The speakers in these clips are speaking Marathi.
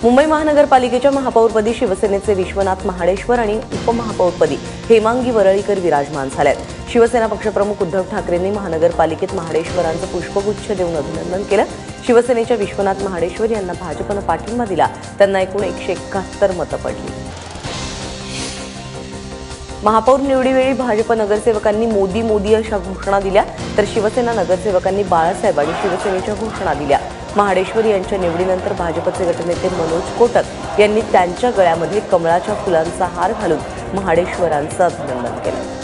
मुंबई महानगरपालिकेच्या महापौरपदी शिवसेनेचे विश्वनाथ महाडेश्वर आणि उपमहापौरपदी हेमांगी वरळीकर विराजमान झालेत। शिवसेना पक्षप्रमुख उद्धव ठाकरेंनी महानगरपालिकेत महाडेश्वरांचं पुष्पगुच्छ देऊन अभिनंदन केलं। शिवसेनेच्या विश्वनाथ महाडेश्वर यांना भाजपनं पाठिंबा दिला, त्यांना एकूण 171 मतं पडली। महापौर निवडीवेळी भाजप नगरसेवकांनी मोदी मोदी अशा घोषणा दिल्या, तर शिवसेना नगरसेवकांनी बाळासाहेब आणि शिवसेनेच्या घोषणा दिल्या। महाडेश्वर यांच्या निवडीनंतर भाजपचे गटनेते मनोज कोटक यांनी त्यांच्या गळ्यामध्ये कमळाच्या फुलांचा हार घालून महाडेश्वरांचं अभिनंदन केलं।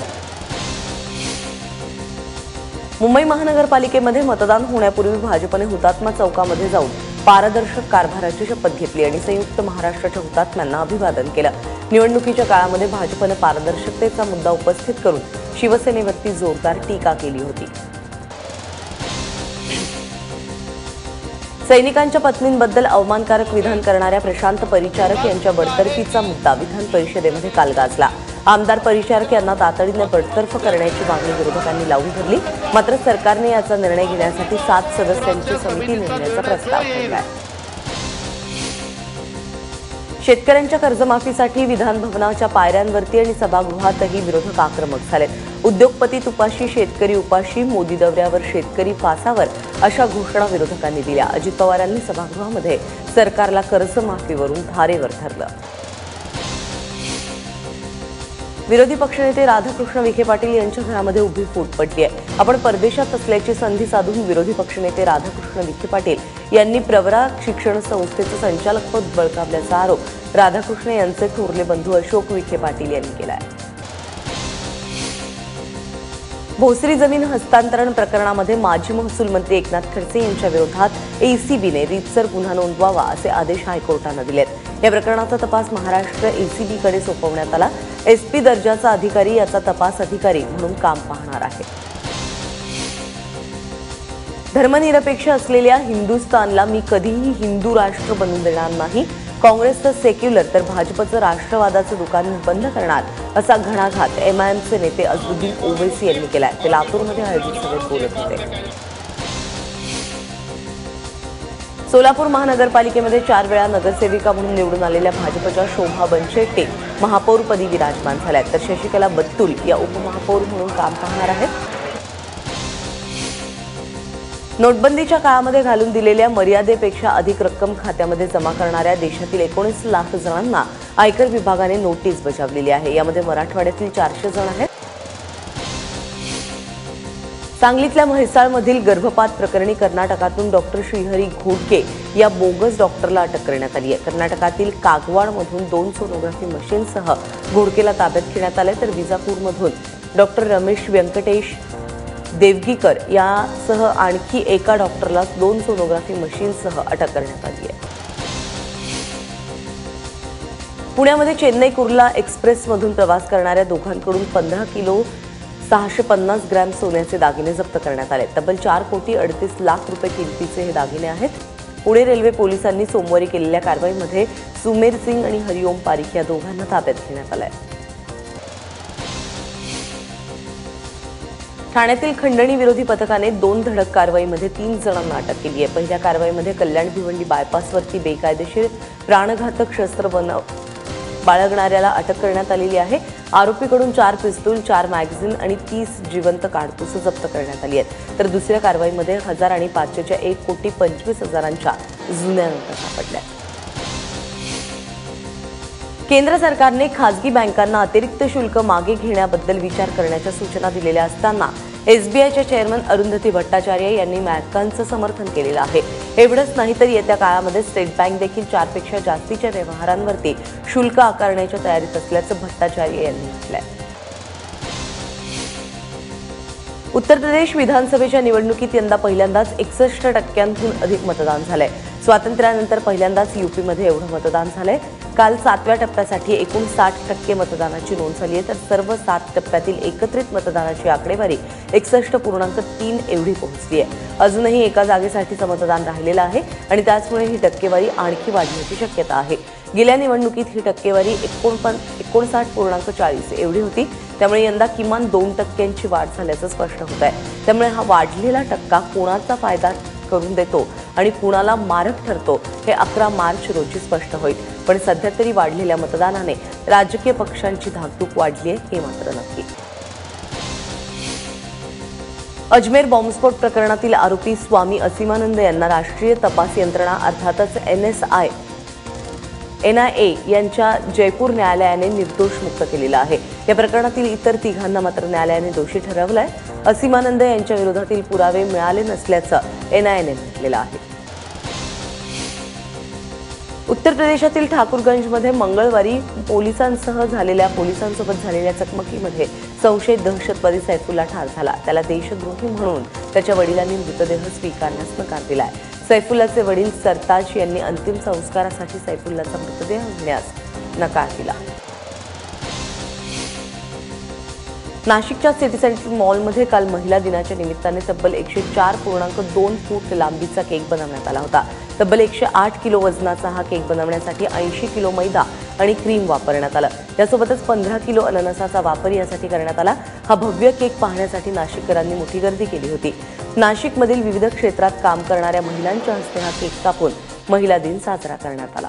मुंबई महानगरपालिकेमध्ये मतदान होण्यापूर्वी भाजपने हुतात्मा चौकामध्ये जाऊन पारदर्शक कारभाराची शपथ घेतली आणि संयुक्त महाराष्ट्राच्या हुतात्म्यांना अभिवादन केलं। निवडणुकीच्या काळामध्ये भाजपने पारदर्शकतेचा मुद्दा उपस्थित करून शिवसेनेवरती जोरदार टीका केली होती। सैनिकांच्या पत्नींबद्दल अवमानकारक विधान करणाऱ्या प्रशांत परिचारक यांच्या बडतर्फीचा मुद्दा विधान परिषदेमध्ये काल गाजला। आमदार परिचारक यांना तातडीने बडतर्फ करण्याची मागणी विरोधकांनी लावून धरली, मात्र सरकारने याचा निर्णय घेण्यासाठी 7 सदस्यांची समिती नेमण्याचा प्रस्ताव ठेवला आहे। शेतकऱ्यांच्या कर्जमाफीसाठी विधान भवनाच्या पायऱ्यांवरती आणि सभागृहातही विरोधक आक्रमक झाले। उद्योगपती तुपाशी, शेतकरी उपाशी, मोदी दौऱ्यावर शेतकरी फासावर अशा घोषणा विरोधकांनी दिल्या। अजित पवारांनी सभागृहामध्ये सरकारला कर्जमाफीवरून धारेवर धरलं। विरोधी पक्षनेते राधाकृष्ण विखे पाटील यांच्या घरामध्ये उभी फूट पडली आहे। आपण परदेशात असल्याची संधी साधून विरोधी पक्षनेते राधाकृष्ण विखे पाटील यांनी प्रवरा शिक्षण संस्थेचं संचालकपद बळकावल्याचा आरोप राधाकृष्ण यांचे थोरले बंधू अशोक विखे पाटील यांनी केला आहे। भोसरी जमीन हस्तांतरण प्रकरणामध्ये माजी महसूल मंत्री एकनाथ खडसे यांच्या विरोधात एसीबीने रीतसर गुन्हा नोंदवावा असे आदेश हायकोर्टाने दिलेत। या प्रकरणाचा तपास महाराष्ट्र एसीबीकडे सोपवण्यात आला। एसपी दर्जाचा अधिकारी याचा तपास अधिकारी म्हणून काम पाहणार आहे। धर्मनिरपेक्ष असलेल्या हिंदुस्थानला मी कधीही हिंदू राष्ट्र बनवून देणार नाही। काँग्रेसचं सेक्युलर तर भाजपचं राष्ट्रवादाचं दुकान बंद करणार असा घणाघात एमआयएमचे नेते अझरुद्दीन ओवैसी यांनी केलाय। ते लातूरमध्ये आयोजित सभेत बोलत होते। सोलापूर महानगरपालिकेमध्ये 4 वेळा नगरसेविका म्हणून निवडून आलेल्या भाजपच्या शोभा बनशेट्टी महापौरपदी विराजमान झाल्यात, तर शशिकला बत्तुल या उपमहापौर म्हणून काम पाहणार आहेत। नोटबंदीच्या काळामध्ये घालून दिलेल्या मर्यादेपेक्षा अधिक रक्कम खात्यामध्ये जमा करणाऱ्या देशातील 19 लाख जणांना आयकर विभागाने नोटीस बजावलेली आहे। यामध्ये मराठवाड्यातील 400 जण आहेत। सांगलीतल्या म्हैसाळमधील गर्भपात प्रकरणी कर्नाटकातून डॉक्टर श्रीहरी घोडके या बोगस डॉक्टरला अटक करण्यात आली आहे। कर्नाटकातील कागवाडमधून 2 सोनोग्राफी मशीनसह घोडकेला ताब्यात घेण्यात आले, तर विजापूरमधून डॉक्टर रमेश व्यंकटेश देवगीकर यासह आणखी एका डॉक्टरला 2 सोनोग्राफी मशीनसह अटक करण्यात आली आहे। पुण्यामध्ये चेन्नई कुर्ला एक्सप्रेसमधून प्रवास करणाऱ्या दोघांकडून 15 किलो 650 ग्रॅम सोन्याचे दागिने जप्त करण्यात आले। तब्बल 4 कोटी 38 लाख रुपये किमतीचे हे दागिने आहेत। पुणे रेल्वे पोलिसांनी सोमवारी केलेल्या कारवाईमध्ये सुमेर सिंग आणि हरिओम पारिख या दोघांना ताब्यात घेण्यात आले। ठाण्यातील खंडणी विरोधी पथकाने 2 धडक कारवाईमध्ये 3 जणांना अटक केली आहे। पहिल्या कारवाईमध्ये कल्याण भिवंडी बायपासवरती बेकायदेशीर प्राणघातक शस्त्र बाळगणाऱ्याला अटक करण्यात आलेली आहे। आरोपीकडून 4 पिस्तूल, 4 मॅगझिन आणि 30 जिवंत काडतुसं जप्त करण्यात आली आहेत, तर दुसऱ्या कारवाईमध्ये 1000 आणि 500च्या 1,25,00,000च्या जुन्या नोटा सापडल्या। केंद्र सरकारने खासगी बँकांना अतिरिक्त शुल्क मागे घेण्याबद्दल विचार करण्याच्या सूचना दिलेल्या असताना एसबीआयच्या चेअरमन अरुंधती भट्टाचार्य यांनी बँकांचं समर्थन केलेलं आहे। एवढंच नाही तर येत्या काळामध्ये स्टेट बँक देखील 4 पेक्षा जास्तीच्या व्यवहारांवरती शुल्क आकारण्याच्या तयारीत असल्याचं भट्टाचार्य यांनी म्हटलंय। उत्तर प्रदेश विधानसभेच्या निवडणुकीत यंदा पहिल्यांदाच 61% अधिक मतदान झालंय। स्वातंत्र्यानंतर पहिल्यांदाच यूपीमध्ये एवढं मतदान झालंय। काल 7व्या टप्प्यासाठी एकूण 60% मतदानाची नोंद झाली आहे, तर सर्व 7 टप्प्यातील एकत्रित मतदानाची आकडेवारी 61.3 एवढी पोहोचली आहे। अजूनही एका जागेसाठीचं मतदान राहिलेलं आहे आणि त्याचमुळे ही टक्केवारी आणखी वाढण्याची शक्यता आहे। गेल्या निवडणुकीत ही टक्केवारी 59.40 एवढी होती, त्यामुळे यंदा किमान 2% वाढ झाल्याचं स्पष्ट होत आहे। त्यामुळे हा वाढलेला टक्का कोणाचा फायदा करून देतो आणि कुणाला मारक ठरतो हे 11 मार्च रोजी स्पष्ट होईल. पण सध्या तरी वाढलेल्या मतदानाने राजकीय पक्षांची धाकधूक वाढली आहे हे मात्र नक्की. अजमेर बॉम्बस्फोट प्रकरणातील आरोपी स्वामी असीमानंद यांना राष्ट्रीय तपास यंत्रणा अर्थातच NIA यांच्या जयपूर न्यायालयाने निर्दोष मुक्त केलेलं आहे. या प्रकरणातील इतर तिघांना मात्र न्यायालयाने दोषी ठरवलंय. असीमानंद यांच्या विरोधातील पुरावे मिळाले नसल्याचं NIAने म्हटलेलं आहे. उत्तर प्रदेशातील ठाकुरगंजमध्ये मंगळवारी पोलिसांसोबत झालेल्या चकमकीमध्ये संशयित दहशतवादी सैफुल्ला ठार झाला. त्याला देशद्रोही म्हणून त्याच्या वडिलांनी मृतदेह स्वीकारण्यास नकार दिलाय. सैफुल्लाचे वडील सरताज यांनी अंतिम संस्कारासाठी सैफुल्लाचा मृतदेह घेण्यास नकार दिला. नाशिकच्या सिटी सेंटर मॉलमध्ये काल महिला दिनाच्या निमित्ताने तब्बल 104.2 फूट लांबीचा केक बनवण्यात आला होता. तब्बल 108 किलो वजनाचा हा केक बनवण्यासाठी 80 किलो मैदा आणि क्रीम वापरण्यात आलं. यासोबतच 15 किलो अननसाचा वापर यासाठी करण्यात आला. हा भव्य केक पाहण्यासाठी नाशिककरांनी मोठी गर्दी केली होती. नाशिकमधील विविध क्षेत्रात काम करणाऱ्या महिलांच्या हस्ते हा केक कापून महिला दिन साजरा करण्यात आला.